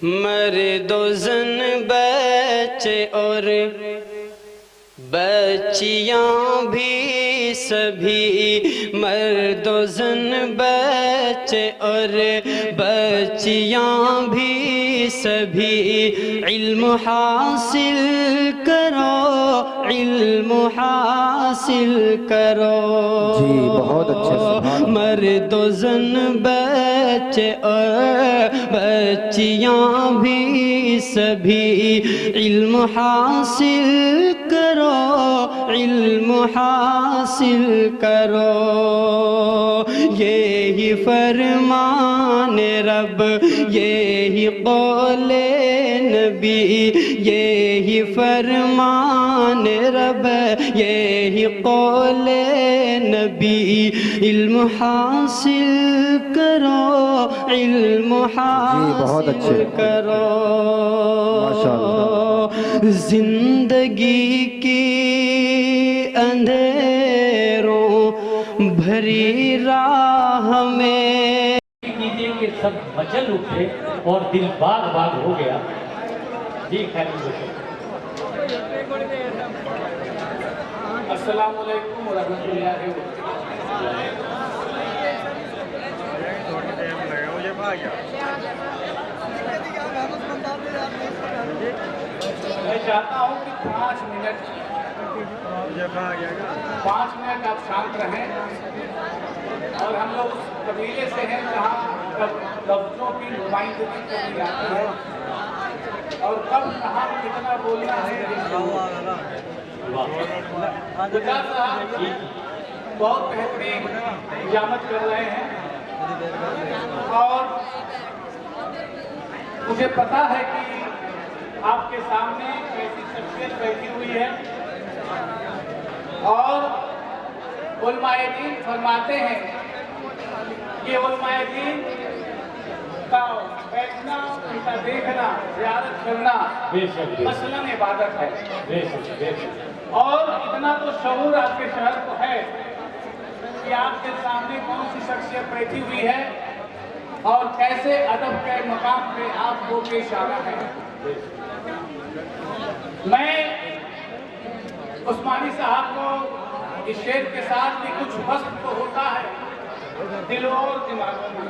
मर्दो जन बच्चे और बच्चियाँ भी सभी, मर्दो जन बच्चे और बच्चियाँ भी सभी, इल्म हासिल करो, इल्म हासिल करो। जी बहुत अच्छे। मर्दो जन बच्चे और बच्चियाँ भी सभी, इल्म हासिल करो, इल्म हासिल करो। यही फरमान रब, यही कौले नबी, यही फरमान रब, यही कौले नबी। इल्म हासिल करो, इल्म हासिल करो। माशाअल्लाह। जिंदगी की अंधेरों भरी राह में कीजिए कि सब मचल उठे और दिल बाग बाग हो गया। जी खैर। अस्सलाम वालेकुम रहमतुल्लाहि व मैं चाहता हूँ कि 5 मिनट आप शांत रहें और हम लोग उस कबीले से हैं जहाँ लफ्ज़ों की नुमाइंदगी करनी जाती है और कब कहाँ कितना बोलना है। गुजरा साहब बहुत बेहतरीन हिजामत कर रहे हैं और मुझे पता है कि आपके सामने कैसी शख्सियत बैठी हुई है और उलमाए दीन फरमाते हैं कि उलमाए दीन का बैठना, उनका देखना, ज़ियारत करना मसलन इबादत है। और इतना तो शऊर आपके शहर को है कि आपके सामने कौन सी शख्सियत बैठी हुई है और कैसे अदब के मकाम पे आपको पेश आना है। मैं उस्मानी साहब को इस शेर के साथ भी कुछ वक्त तो होता है दिलों और दिमागों में,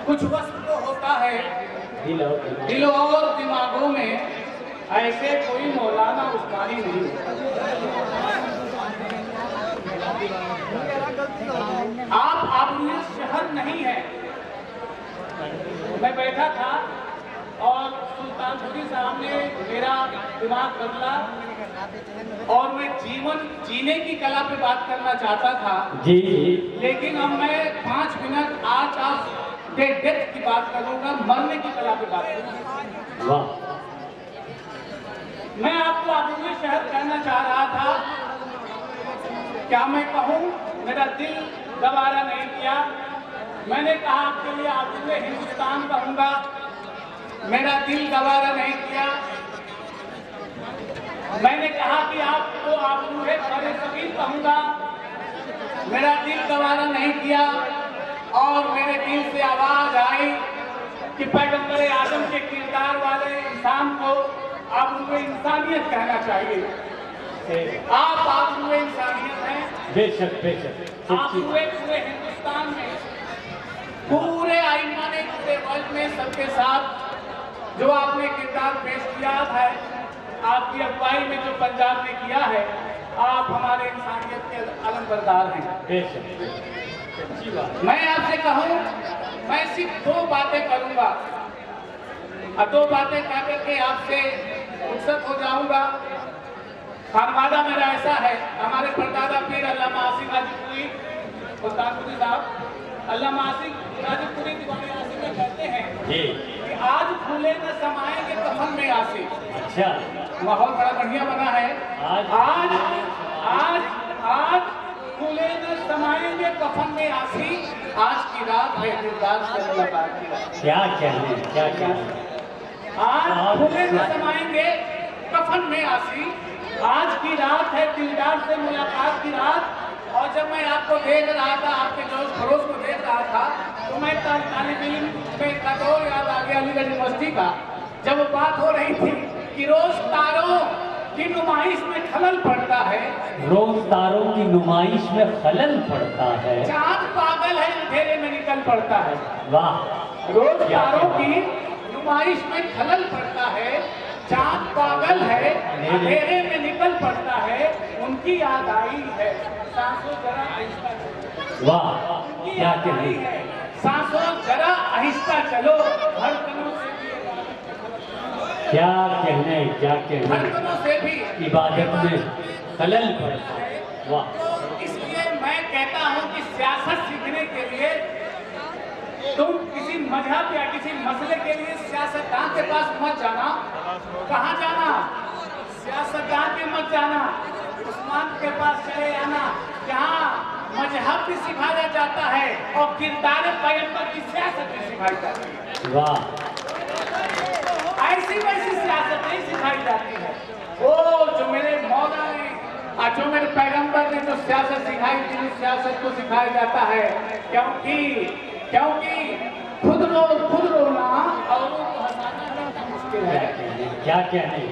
कुछ वक्त तो होता है दिलों और दिमागों में, ऐसे कोई मौलाना उस्मानी नहीं। आप आबरूए शहर नहीं है। मैं बैठा था और सुल्तानपुरी साहब ने मेरा दिमाग बदला और मैं जीवन जीने की कला पे बात करना चाहता था जी। लेकिन अब मैं 5 मिनट आज आप डेथ की बात करूंगा, मरने की कला पे बात करूंगा। वाह। मैं आपको आबरूए शहर कहना चाह रहा था, क्या मैं कहूँ, मेरा दिल गवारा नहीं किया। मैंने कहा आपके लिए आबरूए हिंदुस्तान कहूँगा, मेरा दिल गवारा नहीं किया। मैंने कहा कि आपको आबरूए बड़े सगीर कहूँगा, मेरा दिल गवारा नहीं किया। और मेरे दिल से आवाज आई कि पैगंबर आदम के किरदार वाले इंसान को आबरूए इंसानियत कहना चाहिए। आप आबरूए इंसानियत हैं। बेशक बेशक। आबरूए पूरे हिंदुस्तान में, पूरे आइमा ने, पूरे वर्ल्ड में सबके साथ जो आपने किरदार पेश किया है, आपकी अगुवाई में जो पंजाब ने किया है, आप हमारे इंसानियत के अलमबरदार हैं। बेशक। मैं आपसे कहूँ, मैं सिर्फ 2 बातें करूँगा और 2 बातें कह करके आपसे रुखसत हो जाऊँगा। खानवादा मेरा ऐसा है, हमारे परदादा पीर अल्लामा आसिफ गाजीपुरी सुल्तानपुरी साहब, अल्लामा आसिफ गाजीपुरी दीवाने आसिफ में कहते हैं कि आज फूले न समाएंगे कफन में आसिफ। अच्छा, माहौल बड़ा बढ़िया बना है। आज आज आज फूले न समाएंगे कफन में आसी, आज की रात है दिलदार से मुलाकात की रात। क्या कहने, क्या कहने। आज फूले न समाएंगे कफन में आसी, आज की रात है दिलदार से मुलाकात की रात। और जब मैं आपको देख रहा था, आपके जोश खरोश को देख रहा था, तो मैं तालिब इल्म में का दौर याद आ गया अलीगढ़ यूनिवर्सिटी का, जब बात हो रही थी कि रोज तारों की नुमाइश में खलल पड़ता है, रोज तारों की नुमाइश में खलल पड़ता है, चांद पागल है अंधेरे में निकल पड़ता है। वाह, रोज तारों की नुमाइश में खलल पड़ता है, चांद पागल है अंधेरे में निकल पड़ता है, उनकी याद आई है सांसों जरा आहिस्ता चलो। वाह, क्या कहने, सांसों जरा आहिस्ता चलो, धड़कनों से भी क्या कहने, क्या कहने, धड़कनों से भी इबादत में खलल पड़ता है। वाह, तो इसलिए मैं कहता हूं कि सियासत सीखने के लिए तुम किसी मजहब या किसी मसले के लिए सियासतदान के पास मत जाना। कहाँ जाना? सियासतदान के मत जाना, उस्मान के पास चले आना, जहाँ मजहब भी सिखाया जाता है और किरदार पैगंबर की सियासत भी सिखाई जाती है। वाह, ऐसी वैसी सियासत नहीं सिखाई जाती है। वो जो मेरे मौला ने और जो मेरे पैगंबर ने जो सियासत सिखाई थी, उस सियासत को सिखाया जाता है। क्योंकि खुद रोना और को हंसाना कितना मुश्किल है। क्या कहने,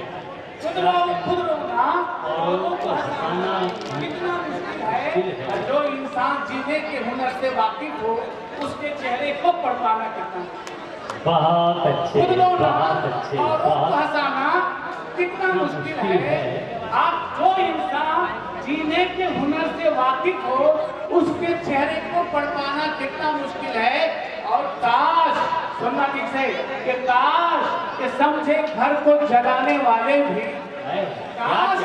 खुद रोना और को हंसाना कितना मुश्किल है। और जो इंसान जीने के हुनर से वाकिफ हो, उसके चेहरे को पढ़ पाना कितना, बहुत अच्छे, खुद रोना बहुत अच्छे, और को बहुत हंसाना कितना मुश्किल है। आप जो इंसान जीने के हुनर से वाकिफ हो, उसके चेहरे को पढ़ पाना कितना मुश्किल है। और काश, सुनना ठीक से, कि काश के समझे घर को जलाने वाले भी, काश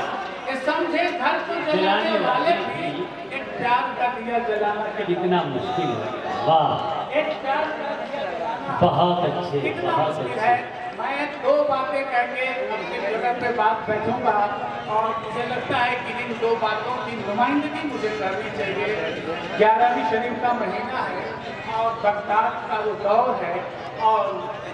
के समझे घर को जलाने वाले भी एक प्यार का दिया जलाना कितना मुश्किल है। वाह, एक प्यार का दिया जलाना बहुत अच्छे, कितना बहुत मुश्किल अच्छे। है। मैं दो बातें कह के अपने जगह पे बात बैठूंगा और मुझे लगता है कि इन दो बातों की नुमाइंदगी मुझे करनी चाहिए। 11वीं शरीफ का महीना है और बगदाद का वो दौर है, और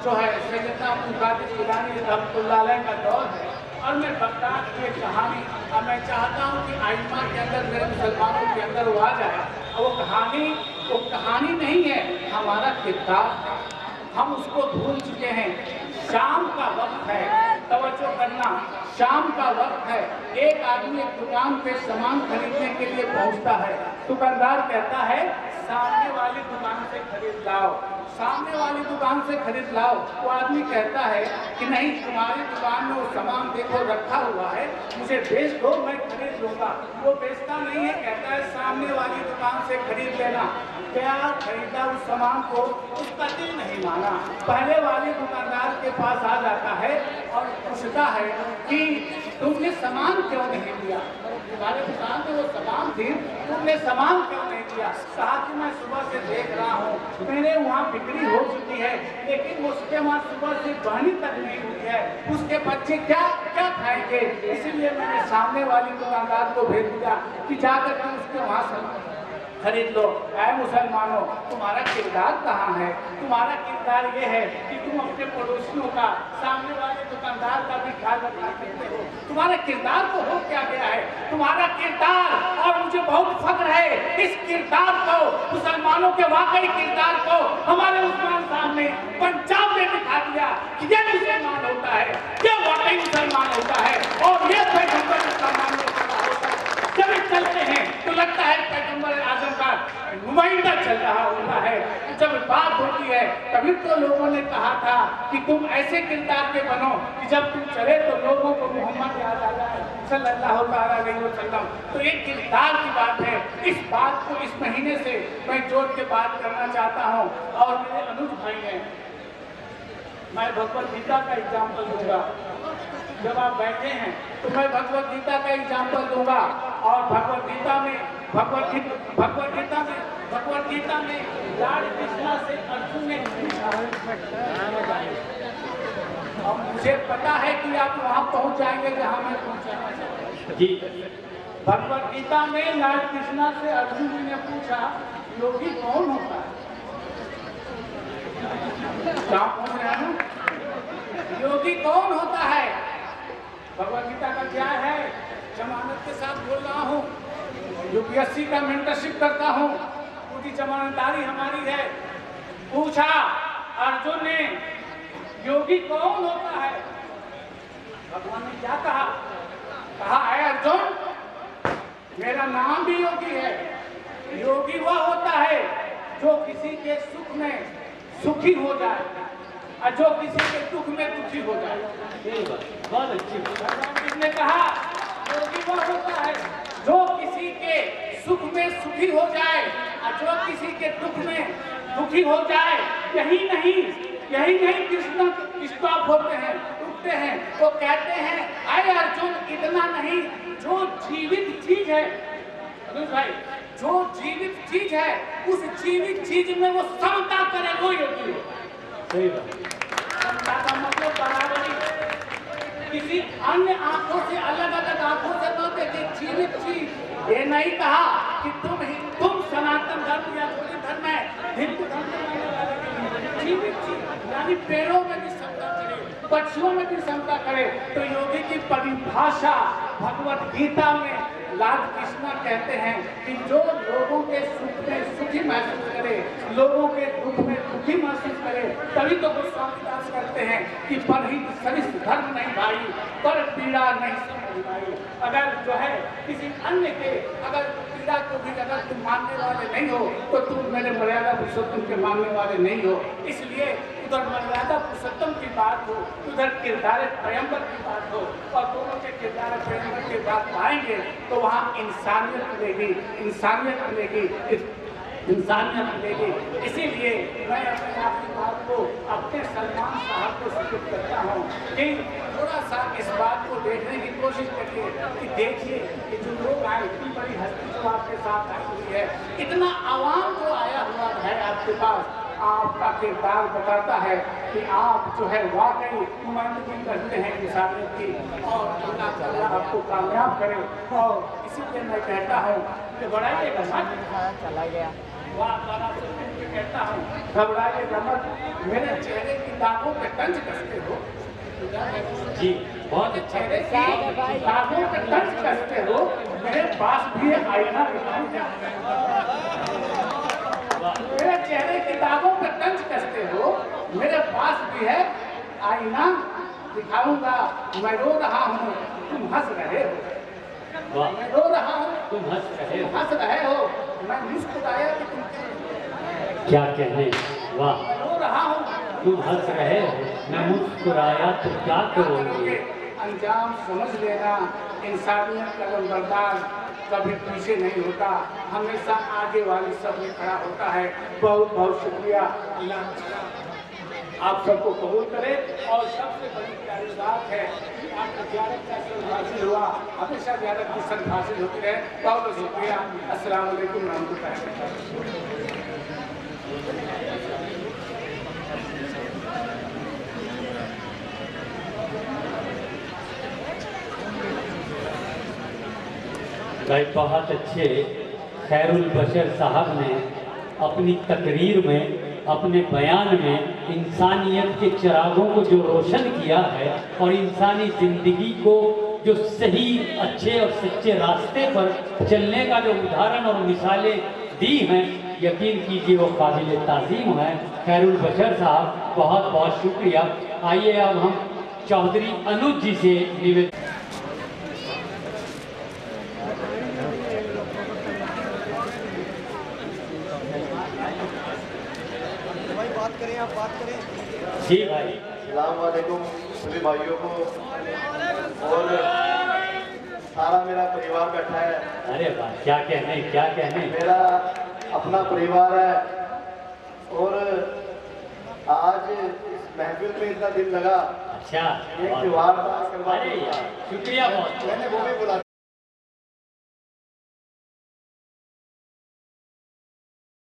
जो है सैयदना अब्दुल कादिर जिलानी रहमतुल्लाह अलैह का दौर है। और मैं बगदाद की एक कहानी, और मैं चाहता हूँ कि आइमा के अंदर, मेरे मुसलमानों के अंदर वो आ जाए। और वो कहानी नहीं है, हमारा किरदार है। हम उसको भूल चुके हैं। शाम का वक्त है, तवज्जो करना, शाम का वक्त है। एक आदमी एक दुकान पे सामान खरीदने के लिए पहुंचता है। दुकानदार कहता है सामने वाली दुकान से खरीद लाओ, सामने वाली दुकान से खरीद लाओ। वो आदमी कहता है कि नहीं, तुम्हारी दुकान में वो सामान देखो रखा हुआ है, मुझे बेच दो, मैं खरीद लूंगा। वो बेचता नहीं है, कहता है सामने वाली दुकान से खरीद लेना। क्या खरीदा उस सामान को, उसका दिल नहीं माना। पहले वाले दुकानदार के पास आ जाता है और पूछता है कि तुमने सामान क्यों नहीं लिया, तुम्हारे दुकान में वो सामान थी, तुमने सामान क्यों नहीं लिया। कहा कि मैं सुबह से देख रहा हूँ, मेरे वहाँ बिक्री हो चुकी है, लेकिन उसके वहाँ सुबह से पानी तक नहीं हुई है, उसके बच्चे क्या क्या खाएंगे, इसीलिए मैंने सामने वाली दुकानदार को भेज दिया कि जाकर के उसके वहाँ खरीद लो। ऐ मुसलमानों, तुम्हारा किरदार कहाँ है? तुम्हारा किरदार ये है कि तुम अपने पड़ोसियों का, सामने वाले दुकानदार का भी ख्याल रखा करते हो। तुम्हारे किरदार को हो क्या गया है? तुम्हारा किरदार, और मुझे बहुत फख्र है इस किरदार को, मुसलमानों के वाकई किरदार को हमारे उस्मान साहब ने पंजाब में दिखा दिया कि ये मुसलमान होता है, ये वाकई मुसलमान होता है, और ये पैगंबर मुसलमान होता है। जब चलते हैं तो लगता है पैगंबर आजम का नुमाइंदा चल रहा होता है। जब बात होती है तभी तो लोगों ने कहा था कि तुम ऐसे किरदार के बनो कि जब तुम चले तो लोगों को मोहम्मद याद आ जाए सल्लल्लाहु अलैहि वसल्लम। तो एक किरदार की बात है। इस बात को इस महीने से मैं जोड़ के बात करना चाहता हूँ। और मेरे अनुज भाई हैं, मैं भगवत गीता का एग्जाम्पल दूंगा। जब आप बैठे हैं तो मैं भगवत गीता का एग्जाम्पल दूंगा। और भगवत गीता में लॉर्ड कृष्णा से अर्जुन ने पूछा, और मुझे पता है कि आप वहां पहुंच जाएंगे जहां मैं पहुंचाना चाहता हूं। जी, भगवत गीता में लॉर्ड कृष्णा से अर्जुन जी ने पूछा, योगी कौन होता है? कहाँ पहुंच रहे हैं? योगी कौन होता है? भगवत गीता का क्या है? जमानत के साथ बोल रहा हूँ, यूपीएससी का मेंटरशिप करता हूँ, पूरी जमानतदारी हमारी है। पूछा अर्जुन ने, योगी कौन होता है? भगवान ने क्या कहा? कहा है अर्जुन, मेरा नाम भी योगी है। योगी वह होता है जो किसी के सुख में सुखी हो जाए और जो किसी के दुख में दुखी हो जाए। बहुत अच्छी भगवान ने कहा योगी वह होता है जो किसी के सुख में सुखी हो जाए और जो किसी के दुख में दुखी हो जाए। यही नहीं कृष्ण स्टॉप होते हैं, रुकते हैं, वो कहते हैं अरे अर्जुन इतना नहीं, जो जीवित चीज है अनुज भाई, जो जीवित चीज है उस जीवित चीज में वो समता करे, वो योगी है। सही बात। समता का मतलब बराबरी, किसी अन्य आंखों से अलग अलग आंखों से न देखे जीवित चीज। ये नहीं कहा कि तुम सनातन धर्म या कोई धर्म है, हिंदू धर्म में जीवित चीज यानी पेड़ों में भी समता करे, पक्षियों में भी समता करे। तो योगी की परिभाषा भगवत गीता में लाल कृष्ण कहते हैं कि जो लोगों के सुख में सुखी महसूस करे, लोगों के दुख में दुखी महसूस करे, तभी तो गोस्वामी दास कहते हैं कि परहित सरिस धर्म नहीं भाई, पर पीड़ा नहीं समझ भाई। अगर जो है किसी अन्य के अगर पीड़ा को भी अगर तुम मानने वाले नहीं हो तो तुम मेरे मर्यादा पुरुषोत्तम के मानने वाले नहीं हो। इसलिए उधर मर्यादा पुरुषोत्तम की बात हो, उधर किरदार प्रेमवर की बात हो, और दोनों के किरदार प्रेमवर की बात पाएंगे तो वहाँ इंसानियत मिलेगी, इंसानियत मिलेगी, इंसानियत मिलेगी। इसीलिए मैं अपने आप की बात को अपने सलमान साहब को सूचित करता हूँ कि थोड़ा सा इस बात को देखने की कोशिश करिए कि देखिए कि जो लोग आए, इतनी बड़ी हस्ती जो आपके साथ आई हुई है, इतना आवाम जो आया हुआ है आपके पास, आपका किरदार बताता है कि आप जो है वाकई नुमाइंदगी करते हैं इंसानियत की, और अल्लाह ताला आपको कामयाब करे। और इसीलिए मैं कहता हूँ कि बढ़ाइएगा मत, चला गया कहता हूँ घबराइएगा मत, मेरे चेहरे की दागों पे तंज कसते हो जी, बहुत अच्छा। चेहरे की दागों पे तंज कसते हो, मेरे पास भी है आईना, मेरे चेहरे की दागों पे तंज कसते हो, मेरे पास भी है आईना, दिखाऊंगा। मैं रो रहा हूँ तुम हंस रहे हो, मैं रो रहा हूँ तुम हंस रहे हो, मैं मुस्कुराया कि तुम क्या कहने। वाह, मैं रो रहा हूँ तुम हंस रहे हो, मैं मुस्कुराया तो क्या करोगे। अंजाम समझ लेना, इंसानियत का नंबरदार कभी पीछे नहीं होता, हमेशा आगे वाली सब में खड़ा होता है। बहुत बहुत शुक्रिया। अल्लाह आप सबको कबूल करे। और सबसे बड़ी प्यारी बात है कि आपको ज़ियारत का सर हासिल हुआ, हमेशा ज़ियारत की सर हासिल होती रहे। बहुत बहुत शुक्रिया। अस्सलाम वालेकुम रहमतुल्लाह। भाई बहुत अच्छे खैरुल बशर साहब ने अपनी तकरीर में, अपने बयान में इंसानियत के चिरागों को जो रोशन किया है और इंसानी ज़िंदगी को जो सही अच्छे और सच्चे रास्ते पर चलने का जो उदाहरण और मिसालें दी हैं, यकीन कीजिए वो काबिल ताज़ीम है। खैरुल बशर साहब बहुत बहुत शुक्रिया। आइए अब हम चौधरी अनुज जी से निवेदन। आप बात करें। जी भाई, अस्सलाम वालेकुम सभी भाइयों को, और सारा मेरा परिवार बैठा है। अरे वाह, क्या कहने। मेरा अपना परिवार है, और आज इस महफिल में इतना दिन लगा। अच्छा, एक त्योहार था। अरे यार, शुक्रिया बहुत। मैंने वो भी बोला